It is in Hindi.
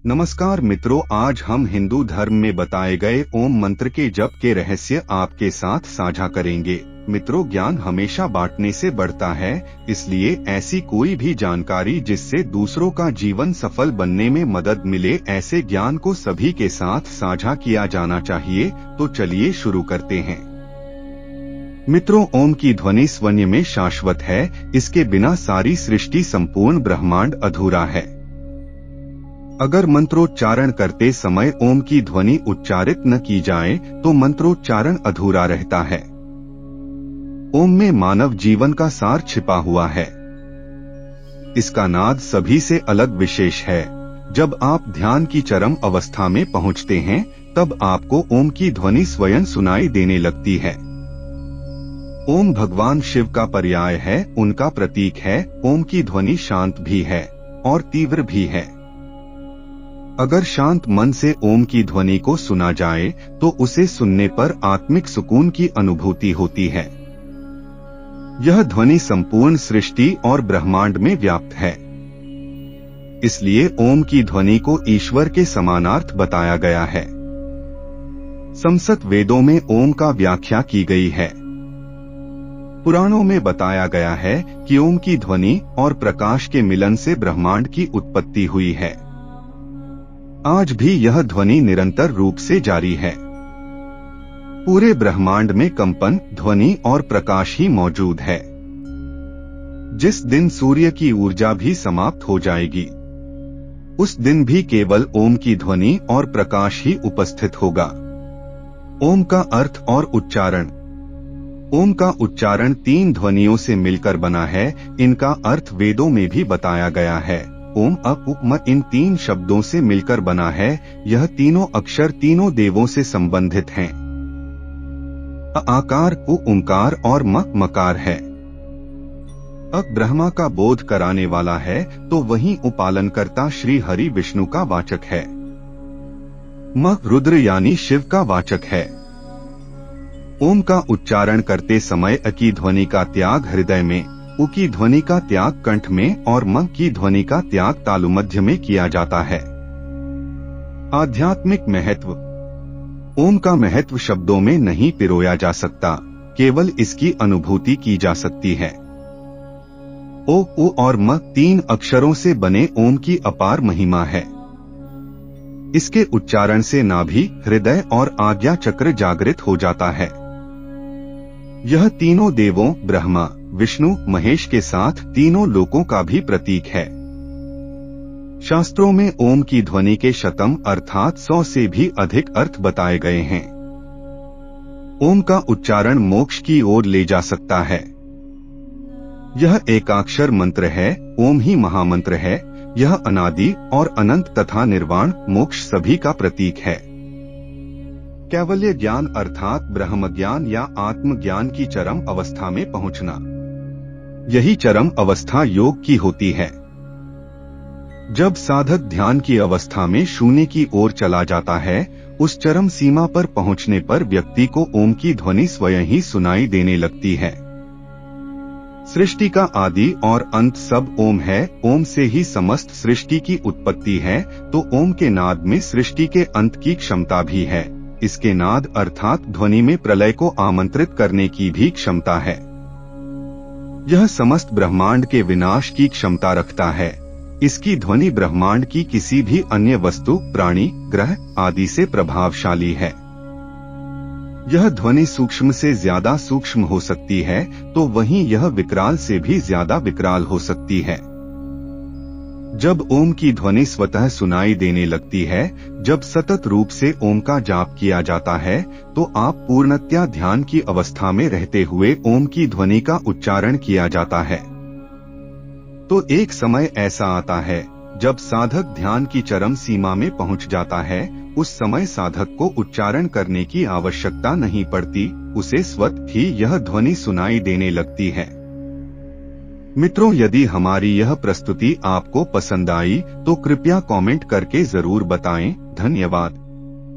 नमस्कार मित्रों, आज हम हिंदू धर्म में बताए गए ओम मंत्र के जप के रहस्य आपके साथ साझा करेंगे। मित्रों, ज्ञान हमेशा बांटने से बढ़ता है, इसलिए ऐसी कोई भी जानकारी जिससे दूसरों का जीवन सफल बनने में मदद मिले, ऐसे ज्ञान को सभी के साथ साझा किया जाना चाहिए। तो चलिए शुरू करते हैं। मित्रों, ओम की ध्वनि स्वन्य में शाश्वत है, इसके बिना सारी सृष्टि संपूर्ण ब्रह्मांड अधूरा है। अगर मंत्रोच्चारण करते समय ओम की ध्वनि उच्चारित न की जाए तो मंत्रोच्चारण अधूरा रहता है। ओम में मानव जीवन का सार छिपा हुआ है। इसका नाद सभी से अलग विशेष है। जब आप ध्यान की चरम अवस्था में पहुंचते हैं, तब आपको ओम की ध्वनि स्वयं सुनाई देने लगती है। ओम भगवान शिव का पर्याय है, उनका प्रतीक है। ओम की ध्वनि शांत भी है और तीव्र भी है। अगर शांत मन से ओम की ध्वनि को सुना जाए तो उसे सुनने पर आत्मिक सुकून की अनुभूति होती है। यह ध्वनि संपूर्ण सृष्टि और ब्रह्मांड में व्याप्त है। इसलिए ओम की ध्वनि को ईश्वर के समानार्थ बताया गया है। संस्कृत वेदों में ओम का व्याख्या की गई है। पुराणों में बताया गया है कि ओम की ध्वनि और प्रकाश के मिलन से ब्रह्मांड की उत्पत्ति हुई है। आज भी यह ध्वनि निरंतर रूप से जारी है। पूरे ब्रह्मांड में कंपन, ध्वनि और प्रकाश ही मौजूद है। जिस दिन सूर्य की ऊर्जा भी समाप्त हो जाएगी, उस दिन भी केवल ओम की ध्वनि और प्रकाश ही उपस्थित होगा। ओम का अर्थ और उच्चारण। ओम का उच्चारण 3 ध्वनियों से मिलकर बना है। इनका अर्थ वेदों में भी बताया गया है। ओम अप इन 3 शब्दों से मिलकर बना है। यह तीनों अक्षर तीनों देवों से संबंधित हैं। आकार ओंकार और मकार है। ब्रह्मा का बोध कराने वाला है, तो वहीं उपालनकर्ता श्री हरि विष्णु का वाचक है। रुद्र यानी शिव का वाचक है। ओम का उच्चारण करते समय अ की ध्वनि का त्याग हृदय में, उ की ध्वनि का त्याग कंठ में और म की ध्वनि का त्याग तालुमध्य में किया जाता है। आध्यात्मिक महत्व। ओम का महत्व शब्दों में नहीं पिरोया जा सकता, केवल इसकी अनुभूति की जा सकती है। ओ, उ और म 3 अक्षरों से बने ओम की अपार महिमा है। इसके उच्चारण से नाभि, हृदय और आज्ञा चक्र जागृत हो जाता है। यह तीनों देवों ब्रह्मा, विष्णु, महेश के साथ तीनों लोकों का भी प्रतीक है। शास्त्रों में ओम की ध्वनि के शतम अर्थात 100 से भी अधिक अर्थ बताए गए हैं। ओम का उच्चारण मोक्ष की ओर ले जा सकता है। यह एकाक्षर मंत्र है। ओम ही महामंत्र है। यह अनादि और अनंत तथा निर्वाण, मोक्ष सभी का प्रतीक है। कैवल्य ज्ञान अर्थात ब्रह्म ज्ञान या आत्मज्ञान की चरम अवस्था में पहुंचना, यही चरम अवस्था योग की होती है। जब साधक ध्यान की अवस्था में शून्य की ओर चला जाता है, उस चरम सीमा पर पहुंचने पर व्यक्ति को ओम की ध्वनि स्वयं ही सुनाई देने लगती है। सृष्टि का आदि और अंत सब ओम है। ओम से ही समस्त सृष्टि की उत्पत्ति है, तो ओम के नाद में सृष्टि के अंत की क्षमता भी है। इसके नाद अर्थात ध्वनि में प्रलय को आमंत्रित करने की भी क्षमता है। यह समस्त ब्रह्मांड के विनाश की क्षमता रखता है। इसकी ध्वनि ब्रह्मांड की किसी भी अन्य वस्तु, प्राणी, ग्रह आदि से प्रभावशाली है। यह ध्वनि सूक्ष्म से ज्यादा सूक्ष्म हो सकती है, तो वहीं यह विकराल से भी ज्यादा विकराल हो सकती है। जब ओम की ध्वनि स्वतः सुनाई देने लगती है, जब सतत रूप से ओम का जाप किया जाता है, तो आप पूर्णतया ध्यान की अवस्था में रहते हुए ओम की ध्वनि का उच्चारण किया जाता है। तो एक समय ऐसा आता है जब साधक ध्यान की चरम सीमा में पहुंच जाता है। उस समय साधक को उच्चारण करने की आवश्यकता नहीं पड़ती, उसे स्वतः ही यह ध्वनि सुनाई देने लगती है। मित्रों, यदि हमारी यह प्रस्तुति आपको पसंद आई तो कृपया कमेंट करके जरूर बताएं। धन्यवाद।